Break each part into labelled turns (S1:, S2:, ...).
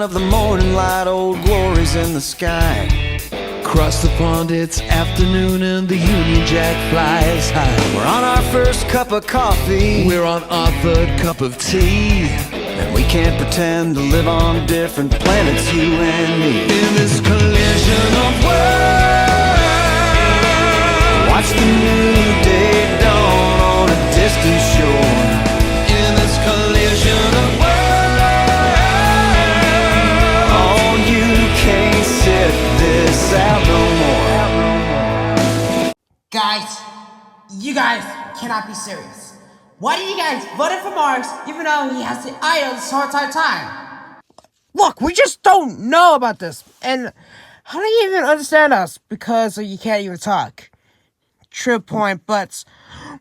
S1: of the morning light, old glory's in the sky.
S2: Across the pond it's afternoon and the Union Jack flies high.
S1: We're on our first cup of coffee,
S2: We're on our third cup of tea.
S1: and we can't pretend to live on different planets, you and me.
S2: In this collision of worlds,
S1: Watch the new day dawn on a distant shore.
S2: in this collision of worlds,
S1: Oh, you can't sit this out no more.
S3: Guys, you guys cannot be serious. Why do you guys vote for Marx even though he has the idol this whole entire time? Look, we just don't know about this. And how do you even understand us? Because you can't even talk. True point, but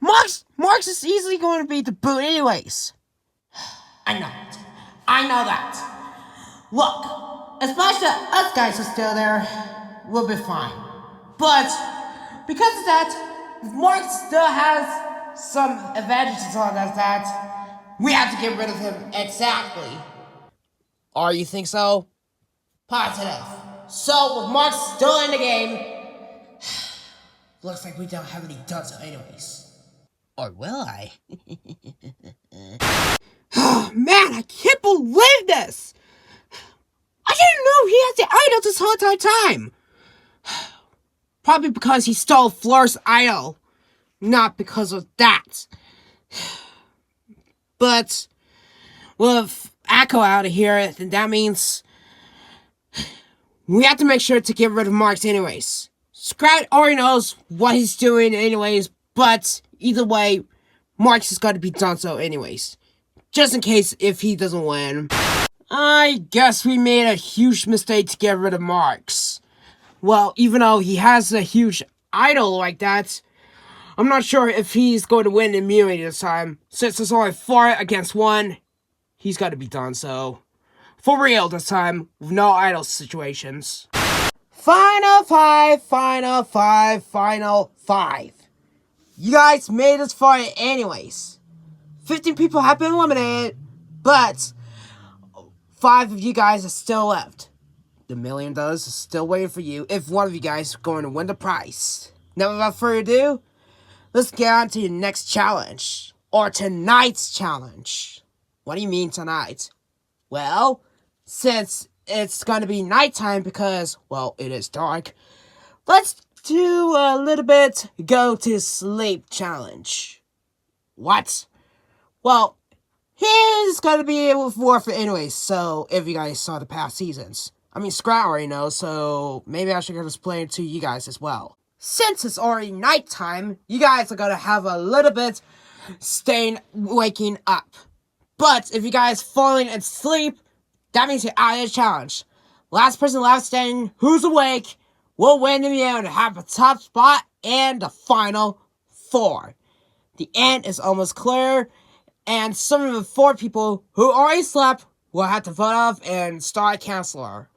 S3: Marx is easily going to be the boot anyways. I know it. I know that. Look, as much as us guys are still there, we'll be fine. But because of that, Marx still has some advantages on us that we have to get rid of him exactly. Or you think so? Positive. So with Marx still in the game, looks like we don't have any done so anyways. Or will I? Oh man, I can't believe this! I didn't know he had the idol this whole entire time! Probably because he stole Floor's idol. Not because of that. But with Echo out of here, then that means we have to make sure to get rid of Marx anyways. Scrat already knows what he's doing anyways, but either way, Marx is going to be done so anyways. Just in case if he doesn't win. I guess we made a huge mistake to get rid of Marx. Well, even though he has a huge idol like that, I'm not sure if he's going to win immunity this time. Since it's only 4 against 1, he's got to be done so. For real this time, with no idol situations. Final 5, final 5, final 5. You guys made this far anyways. 15 people have been eliminated, but 5 of you guys are still left. The $1 million is still waiting for you if one of you guys is going to win the prize. Now without further ado, let's get on to the next challenge. Or tonight's challenge. What do you mean tonight? Well, since it's gonna be nighttime because, well, it is dark, let's do a little bit go to sleep challenge. What? Well, here's gonna be with Warfare anyways, so if you guys saw the past seasons. I mean, Scrat already knows, so maybe I should explain it to you guys as well. Since it's already nighttime, you guys are gonna have a little bit waking up. But if you guys falling asleep, that means you're out of the challenge. Last person left standing who's awake will win the game and have a top spot and the final 4. The end is almost clear, and some of the 4 people who already slept will have to vote off and start counselor.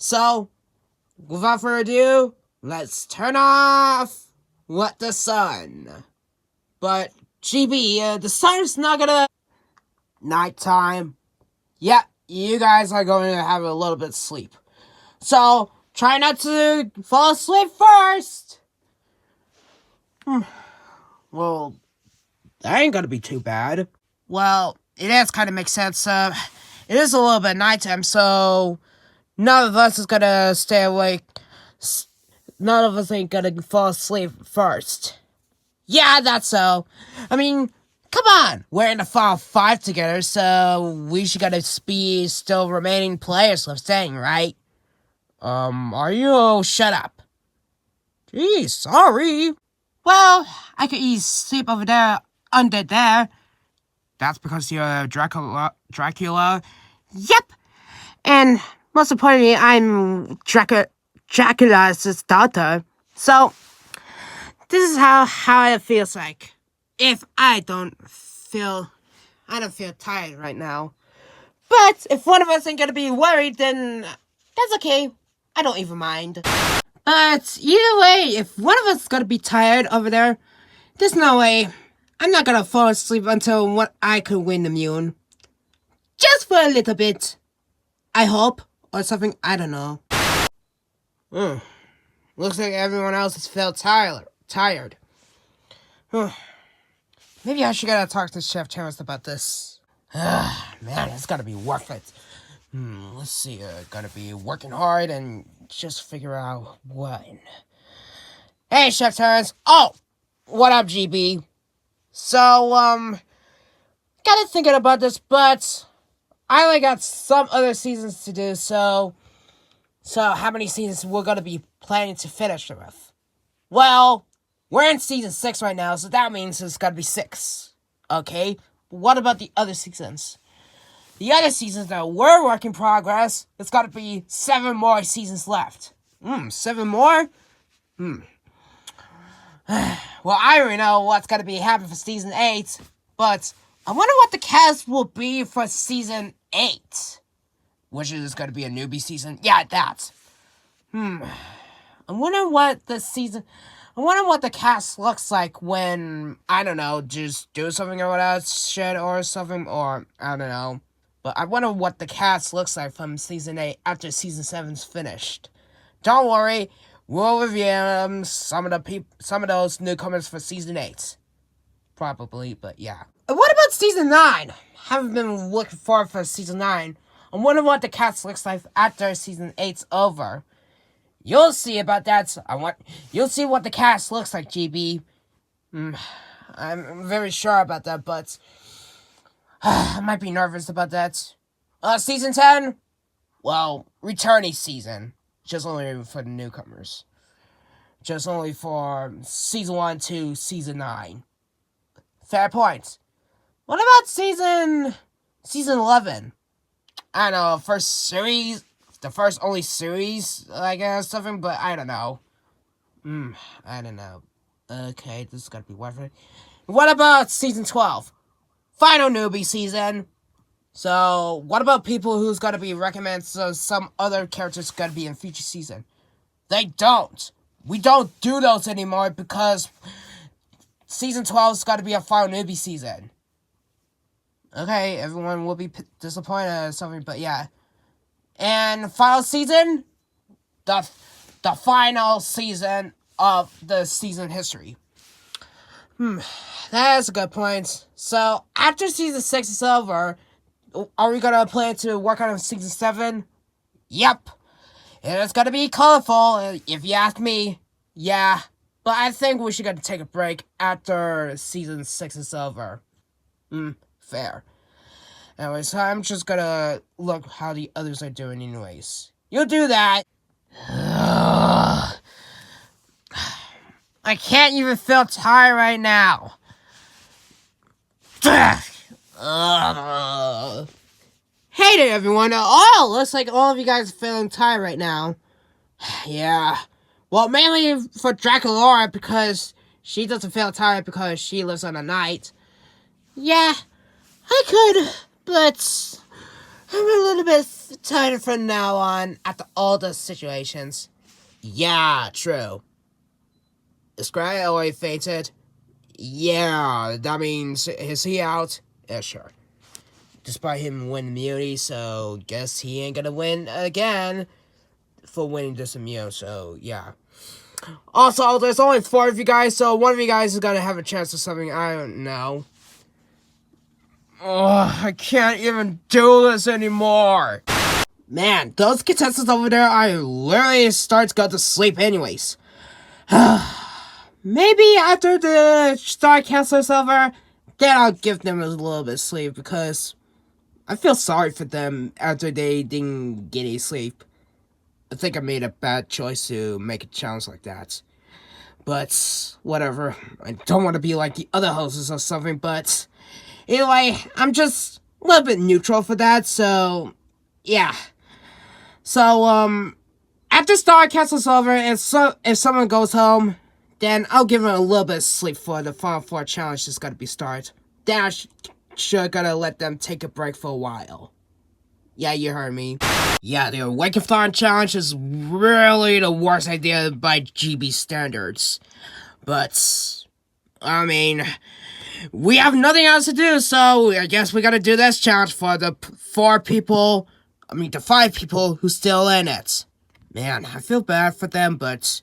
S3: So, without further ado, let's turn off the sun. But, GB, the sun is not gonna... Nighttime. Yep, you guys are going to have a little bit of sleep. So, try not to fall asleep first. Well, that ain't gonna be too bad. Well, it does kind of make sense. It is a little bit nighttime, so none of us is gonna stay awake. None of us ain't gonna fall asleep first. Yeah, that's so. I mean, come on, we're in the final 5 together, so we should gotta be still remaining players left standing, right? Are you? Oh, shut up. Geez, sorry. Well, I could easily sleep over there, under there. That's because you're Dracula. Yep. And most importantly, I'm Dracula's daughter. So, this is how it feels like. If I don't feel tired right now. But if one of us ain't gonna be worried, then that's okay. I don't even mind. But either way, if one of us is gonna be tired over there, there's no way. I'm not gonna fall asleep until I could win immune. Just for a little bit. I hope. Or something, I don't know. Looks like everyone else has felt tired. Maybe I should gotta talk to Chef Terrence about this. Man, it's gotta be worth it. Let's see, gotta be working hard and just figure out when. Hey, Chef Terrence. Oh, what up, GB? So, gotta thinking about this, but I only got some other seasons to do, so how many seasons we're gonna be planning to finish with? Well, we're in season 6 right now, so that means it's gotta be 6. Okay? But what about the other seasons? The other seasons that were work in progress, it's gotta be 7 more seasons left. 7 more? Well, I already know what's gonna be happening for season 8, but I wonder what the cast will be for season 8. Which is gonna be a newbie season? Yeah, that. I wonder what the cast looks like when, I don't know, just do something or whatever shit or something, or I don't know. But I wonder what the cast looks like from season 8 after season 7's finished. Don't worry, we'll review some of those newcomers for season 8. Probably, but yeah. And what about season 9? Haven't been looking forward for season 9. I wonder what the cast looks like after season 8's over. You'll see about that. You'll see what the cast looks like, GB. I'm very sure about that, but I might be nervous about that. Season 10? Well, returning season. Just only for the newcomers. Just only for season 1 to season 9. Fair point. What about season 11? I don't know, the first only series, I guess, something, but I don't know. I don't know. Okay, this is gonna be worth it. What about season 12? Final newbie season. So, what about people who's gonna be recommended so some other characters gonna be in future season? They don't. We don't do those anymore because season 12's gotta be a final newbie season. Okay, everyone will be disappointed or something, but yeah. And final season? The final season of the season history. That's a good point. So, after season 6 is over, are we gonna plan to work on season 7? Yep. And it's gonna be colorful, if you ask me. Yeah. But I think we should gotta take a break after season 6 is over. Fair. Anyways, I'm just gonna look how the others are doing anyways. You do that! I can't even feel tired right now. Hey there, everyone. Looks like all of you guys are feeling tired right now. Yeah. Well, mainly for Draculora, because she doesn't feel tired because she lives on the night. Yeah, I could, but I'm a little bit tired from now on after all the situations. Yeah, true. Is Scry already fainted? Yeah, that means, is he out? Yeah, sure. Despite him winning immunity, so guess he ain't gonna win again for winning this immune, so yeah. Also, there's only 4 of you guys, so one of you guys is gonna have a chance or something, I don't know. I can't even do this anymore. Man, those contestants over there are literally starting to go to sleep anyways. Maybe after the Star Council is over, then I'll give them a little bit of sleep because I feel sorry for them after they didn't get any sleep. I think I made a bad choice to make a challenge like that. But, whatever. I don't want to be like the other hosts or something, but anyway, I'm just a little bit neutral for that, so yeah. So, after Star Castle's over, and if someone goes home, then I'll give them a little bit of sleep for the Final 4 challenge that's gotta be started. Then I should gotta let them take a break for a while. Yeah, you heard me. Yeah, the Awakenathon challenge is really the worst idea by GB standards. But, I mean, we have nothing else to do, so I guess we gotta do this challenge for the 4 people the 5 people who's still in it. Man, I feel bad for them, but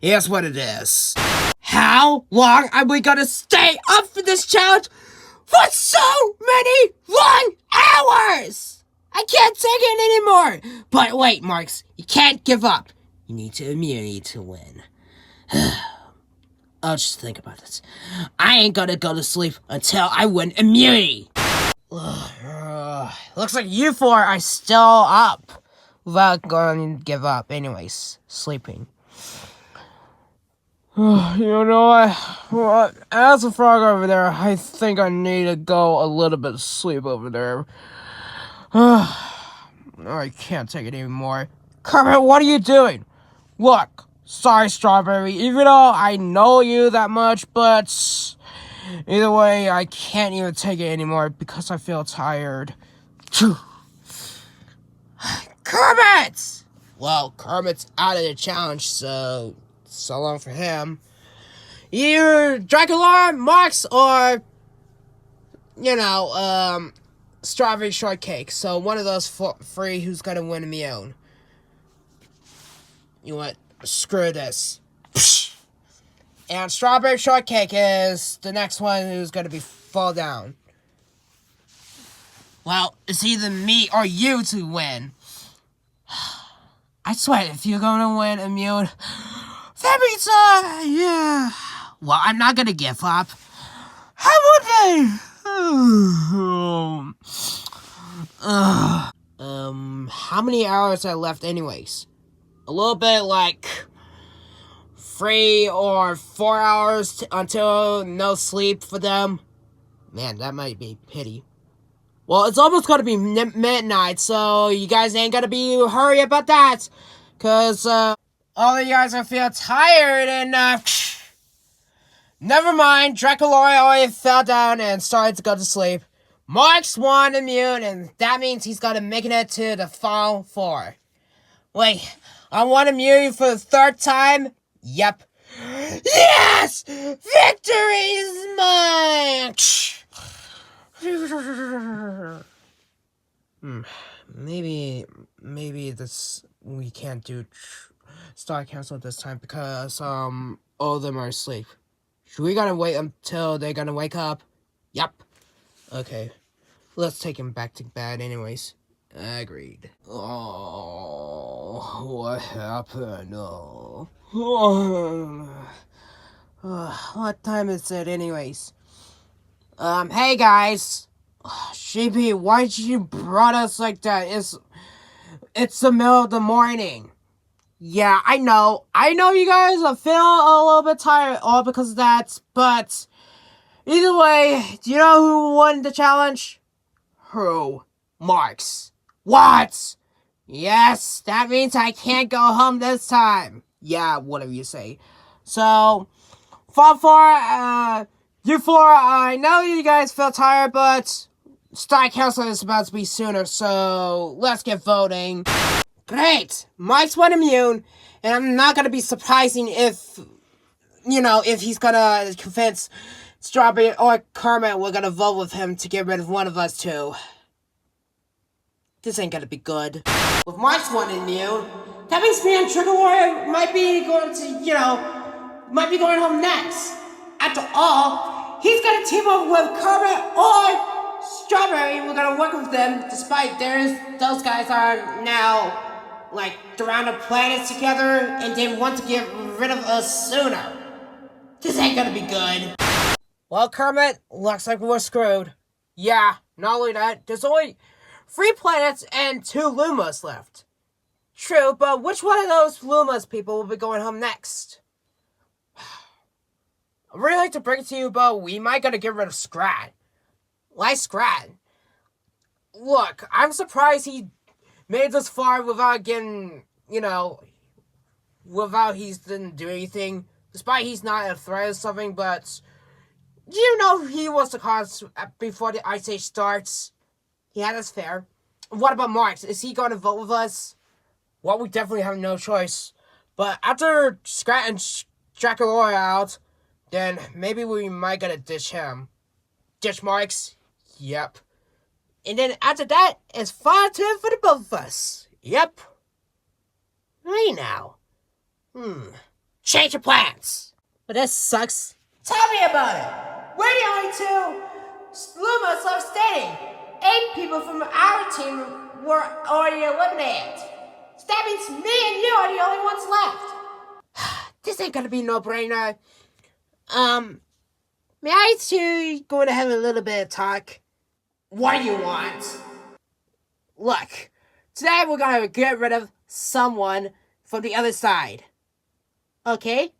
S3: here's what it is. How long are we gonna stay up for this challenge? For so many long hours! I can't take it anymore! But wait, Marks, you can't give up. You need to immunity to win. I'll just think about it. I ain't gonna go to sleep until I win immunity! Looks like you 4 are still up without going to give up. Anyways, sleeping. You know what? As a frog over there, I think I need to go a little bit of sleep over there. I can't take it anymore. Kermit, what are you doing? Look, sorry, Strawberry, even though I know you that much, but either way, I can't even take it anymore because I feel tired. Kermit! Well, Kermit's out of the challenge, so long for him. Either Dracula, Marks, or, Strawberry Shortcake. So one of those 3 who's gonna win immune. You know what? Screw this. And Strawberry Shortcake is the next one who's gonna be fall down. Well, it's either me or you to win. I swear, if you're gonna win immune, that means, yeah. Well, I'm not gonna give up. How would they? How many hours are left anyways? A little bit, like 3 or 4 hours until no sleep for them. Man, that might be pity. Well, it's almost gonna be midnight, so you guys ain't gonna be hurry about that. Cause, all of you guys are feel tired and, never mind, Dracula already fell down and started to go to sleep. Mark's won immune, and that means he's gonna make it to the final 4. Wait, I won immune for the 3rd time? Yep. Yes! Victory is mine! Maybe this, we can't do Star Council this time because, all of them are asleep. Should we gotta wait until they're gonna wake up? Yep. Okay. Let's take him back to bed anyways. Agreed. Oh, what happened? Oh. What time is it anyways? Hey guys. Sheepy, why did you brought us like that? It's the middle of the morning. Yeah, I know you guys are feeling a little bit tired all because of that, but either way, do you know who won the challenge? Who? Marks. What? Yes, that means I can't go home this time. Yeah, whatever you say. So, you 4, I know you guys feel tired, but Star Council is about to be sooner, so let's get voting. Great! Mike's won immune, and I'm not gonna be surprising if he's gonna convince Strawberry or Kermit we're gonna vote with him to get rid of one of us two. This ain't gonna be good. With Mike's won immune, that means me and Trigger Warrior might be going home next. After all, he's gonna team up with Kermit or Strawberry, and we're gonna work with them, despite those guys are now, like, surrounding planets together, and they want to get rid of us sooner. This ain't gonna be good. Well, Kermit, looks like we're screwed. Yeah, not only that, there's only 3 planets and 2 Lumas left. True, but which one of those Lumas people will be going home next? I'd really like to bring it to you, but we might gotta get rid of Scrat. Why Scrat? Look, I'm surprised he made it this far without getting, without he didn't do anything. Despite he's not a threat or something, but he was the cause before the Ice Age starts. Yeah, that's fair. What about Marks? Is he going to vote with us? Well, we definitely have no choice. But after Scrat and Dracula are out, then maybe we might gotta ditch him. Ditch Marks? Yep. And then after that, it's 5-10 for the both of us. Yep. Hey now. Change your plans. But that sucks. Tell me about it. We're the only two Lumas left standing. 8 people from our team were already eliminated. So that means me and you are the only ones left. This ain't gonna be no brainer. May I two going to have a little bit of talk? What do you want? Look, today we're gonna get rid of someone from the other side. Okay?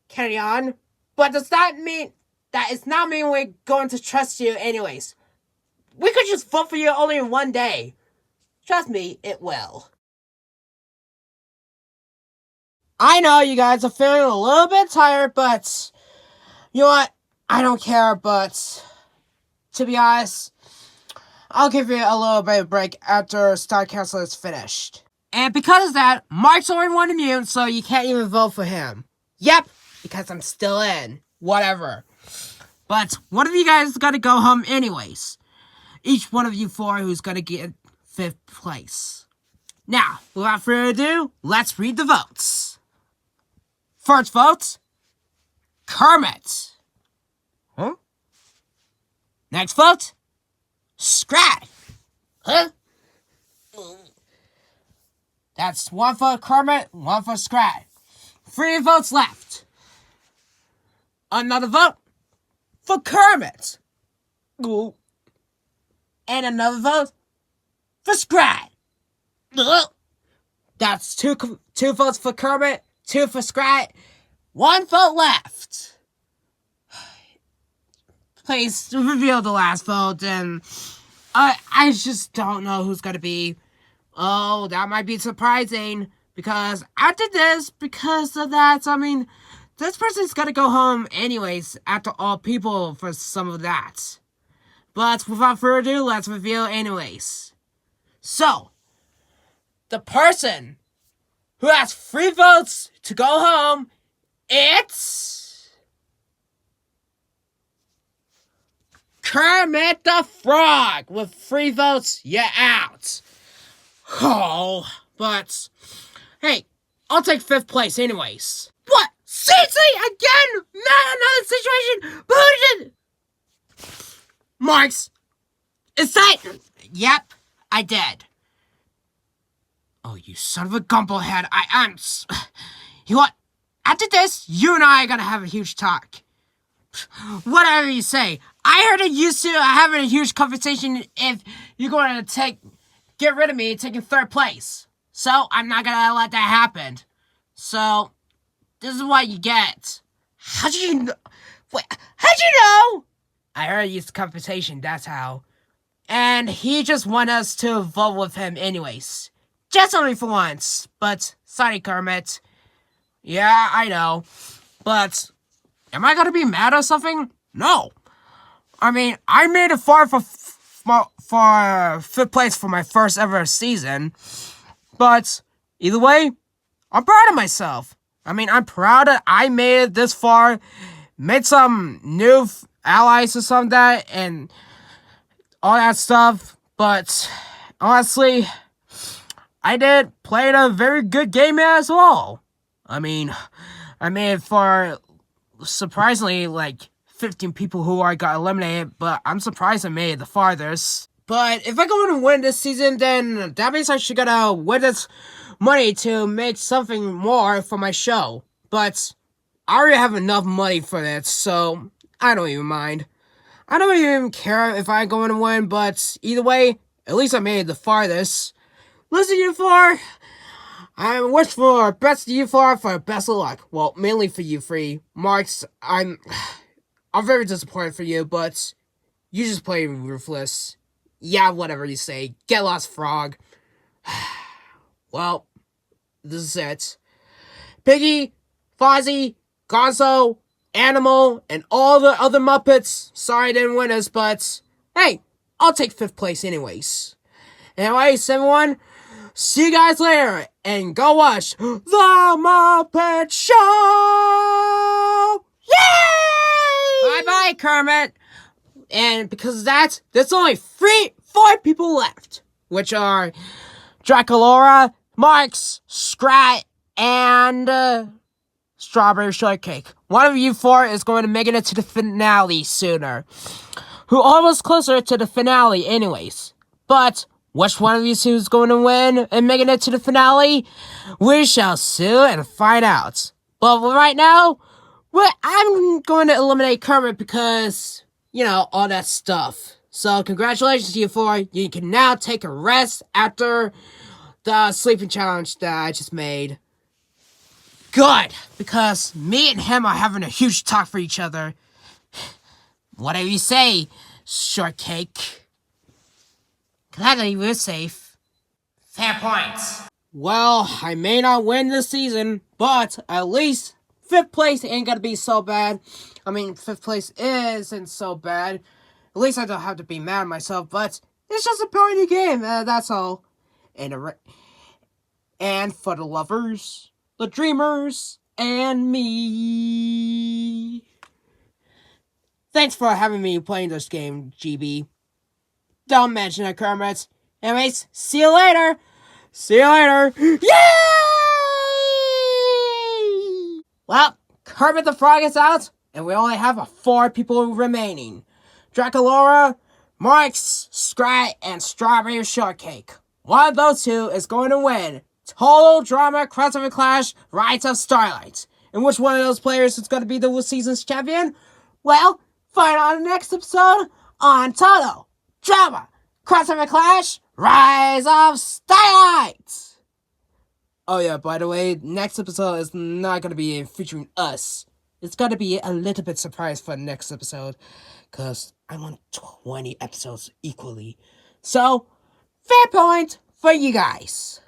S3: Carry on. But does that mean that it's not mean we're going to trust you anyways? We could just vote for you only in one day. Trust me, it will. I know you guys are feeling a little bit tired, but you know what? I don't care, but to be honest, I'll give you a little bit of break after Star Council is finished. And because of that, Mark's only one immune, so you can't even vote for him. Yep, because I'm still in. Whatever. But one of you guys is gonna go home anyways. Each one of you 4 who's gonna get 5th place. Now, without further ado, let's read the votes. First vote, Kermit. Huh? Next vote, Scrat. Huh? That's 1 for Kermit, 1 for Scrat. 3 votes left. Another vote for Kermit. Ooh. And another vote for Scrat. That's two votes for Kermit, 2 for Scrat, 1 vote left. Please reveal the last vote, and I just don't know who's gonna be. Oh, that might be surprising, because after this, because of that, I mean, this person's gonna go home anyways, after all people for some of that. But without further ado, let's reveal anyways. So, the person who has 3 votes to go home, it's Kermit the Frog. With 3 votes, you're out. Oh, but hey, I'll take 5th place anyways. What? Seriously? Again? Not another situation? But who did? Marks, is that? Yep, I did. Oh, you son of a gumblehead. I'm. You know what? After this, you and I are gonna have a huge talk. Whatever you say. I heard it used to having a huge conversation if you're going to get rid of me taking 3rd place. So, I'm not gonna let that happen. So, this is what you get. How'd you know? Wait, how'd you know? I heard it used to conversation, that's how. And he just want us to vote with him anyways. Just only for once. But, sorry, Kermit. Yeah, I know. But, am I gonna be mad or something? No. I mean, I made it far for 5th place for my first ever season. But, either way, I'm proud of myself. I mean, I'm proud that I made it this far. Made some new allies or something that, and all that stuff. But, honestly, I did play a very good game as well. I mean, I made it for surprisingly like 15 people who got eliminated, but I'm surprised I made it the farthest. But if I go on to win this season, then that means I should gotta win this money to make something more for my show. But I already have enough money for that, so I don't even mind. I don't even care if I go on to win, but either way, at least I made it the farthest. Listen, you 4. I wish for best of you 4 for best of luck. Well, mainly for you 3. Marks, I'm very disappointed for you, but you just play ruthless. Yeah, whatever you say. Get lost, frog. Well, this is it. Piggy, Fozzie, Gonzo, Animal, and all the other Muppets. Sorry I didn't win us, but hey, I'll take 5th place anyways. Anyways, everyone, see you guys later, and go watch The Muppet Show! Yay! Bye-bye, Kermit. And because of that, there's only 4 people left, which are Draculaura, Marks, Scrat, and Strawberry Shortcake. One of you 4 is going to make it to the finale sooner. Who almost closer to the finale anyways. But which one of you 2 is going to win and making it to the finale? We shall soon find out. But right now, I'm going to eliminate Kermit because, all that stuff. So congratulations to you 4. You can now take a rest after the sleeping challenge that I just made. Good, because me and him are having a huge talk for each other. Whatever you say, Shortcake. Glad you were safe. Fair points. Well, I may not win this season, but at least 5th place ain't gonna be so bad. I mean, 5th place isn't so bad. At least I don't have to be mad at myself, but it's just a part of the game, that's all. And for the lovers, the dreamers, and me. Thanks for having me playing this game, GB. Don't mention it, Kermit. Anyways, see you later. See you later. Yay! Well, Kermit the Frog is out, and we only have 4 people remaining. Draculaura, Marks, Scrat, and Strawberry Shortcake. One of those 2 is going to win Total Drama Crossover Clash Rise of Starlight. And which one of those players is going to be the season's champion? Well, find out in the next episode on Total Drama Crossover Clash Rise of Starlight. Oh yeah, by the way, next episode is not going to be featuring us. It's going to be a little bit surprise for the next episode, because I want 20 episodes equally. So, fair point for you guys.